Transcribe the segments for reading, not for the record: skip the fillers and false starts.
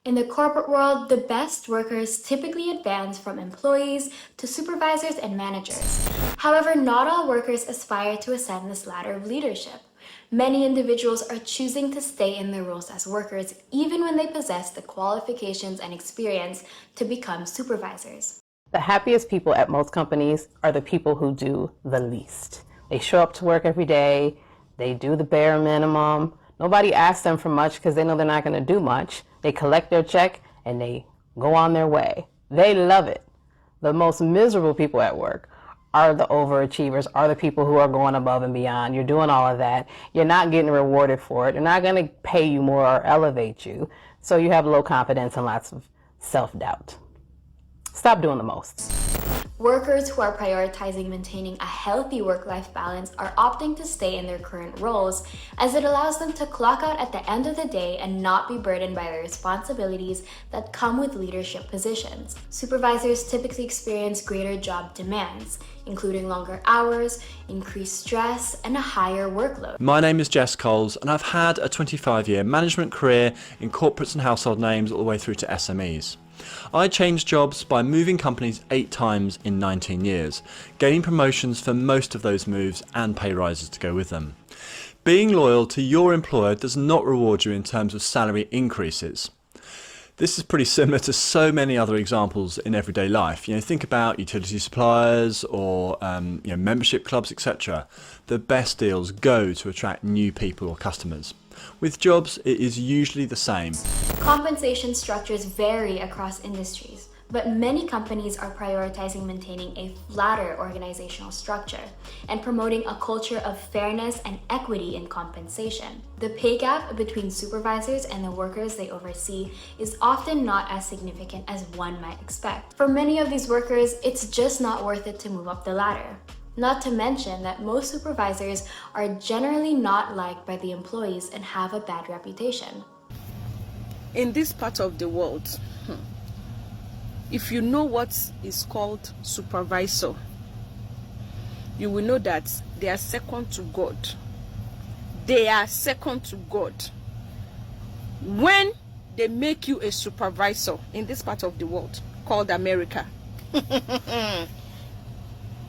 In the corporate world, the best workers typically advance from employees to supervisors and managers. However, not all workers aspire to ascend this ladder of leadership. Many individuals are choosing to stay in their roles as workers even when they possess the qualifications and experience to become supervisors. The happiest people at most companies are the people who do the least. They show up to work every day, they do the bare minimum. Nobody asks them for much because they know they're not going to do much. They collect their check and they go on their way. They love it. The most miserable people at work are the overachievers, are the people who are going above and beyond. You're doing all of that. You're not getting rewarded for it. They're not going to pay you more or elevate you. So you have low confidence and lots of self-doubt. Stop doing the most. Workers who are prioritizing maintaining a healthy work-life balance are opting to stay in their current roles, as it allows them to clock out at the end of the day and not be burdened by the responsibilities that come with leadership positions. Supervisors typically experience greater job demands, including longer hours, increased stress, and a higher workload. My name is Jess Coles, and I've had a 25-year management career in corporates and household names all the way through to SMEs. I changed jobs by moving companies 8 times in 19 years, gaining promotions for most of those moves and pay rises to go with them. Being loyal to your employer does not reward you in terms of salary increases. This is pretty similar to so many other examples in everyday life. Think about utility suppliers or membership clubs, etc. The best deals go to attract new people or customers. With jobs, it is usually the same. Compensation structures vary across industries, but many companies are prioritizing maintaining a flatter organizational structure and promoting a culture of fairness and equity in compensation. The pay gap between supervisors and the workers they oversee is often not as significant as one might expect. For many of these workers, it's just not worth it to move up the ladder. Not to mention that most supervisors are generally not liked by the employees and have a bad reputation. In this part of the world, if you know what is called supervisor, you will know that they are second to God. They are second to God. When they make you a supervisor in this part of the world called America,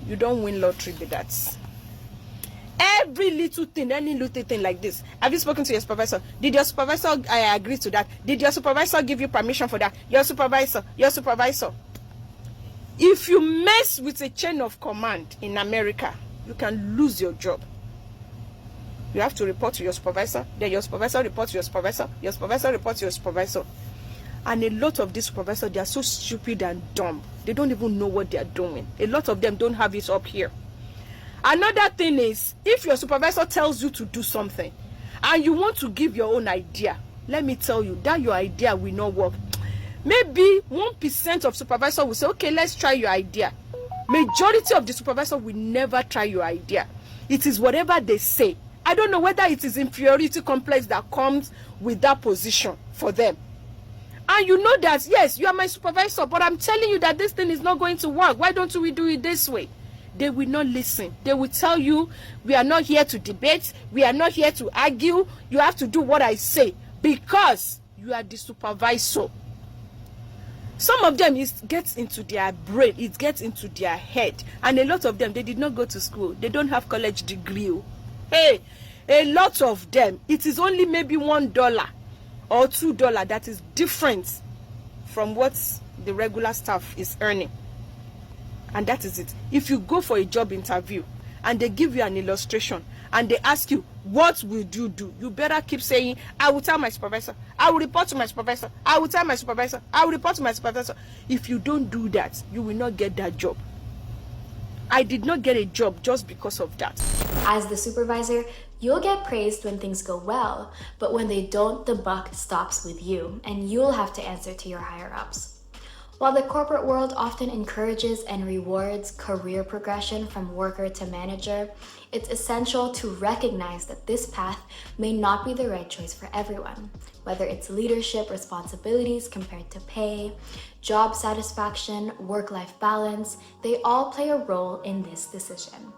you don't win lottery with that. Every little thing, any little thing like this. Have you spoken to your supervisor? Did your supervisor agree to that? Did your supervisor give you permission for that? Your supervisor. If you mess with a chain of command in America, you can lose your job. You have to report to your supervisor, then your supervisor reports to your supervisor, your supervisor reports to your supervisor. And a lot of these supervisors, they are so stupid and dumb. They don't even know what they are doing. A lot of them don't have it up here. Another thing is, if your supervisor tells you to do something and you want to give your own idea, let me tell you that your idea will not work. Maybe 1% of supervisor will say, okay, let's try your idea. Majority of the supervisor will never try your idea. It is whatever they say. I don't know whether it is inferiority complex that comes with that position for them. And you know that, yes, you are my supervisor, but I'm telling you that this thing is not going to work. Why don't we do it this way? They will not listen. They will tell you, we are not here to debate. We are not here to argue. You have to do what I say because you are the supervisor. Some of them, it gets into their brain. It gets into their head. And a lot of them, they did not go to school. They don't have college degree. Hey, a lot of them, it is only maybe $1 or $2 that is different from what the regular staff is earning. And that is it. If you go for a job interview and they give you an illustration and they ask you, what will you do? You better keep saying, I will tell my supervisor. I will report to my supervisor. I will tell my supervisor. I will report to my supervisor. If you don't do that, you will not get that job. I did not get a job just because of that. As the supervisor, you'll get praised when things go well, but when they don't, the buck stops with you, and you'll have to answer to your higher-ups. While the corporate world often encourages and rewards career progression from worker to manager, it's essential to recognize that this path may not be the right choice for everyone. Whether it's leadership responsibilities compared to pay, job satisfaction, work-life balance, they all play a role in this decision.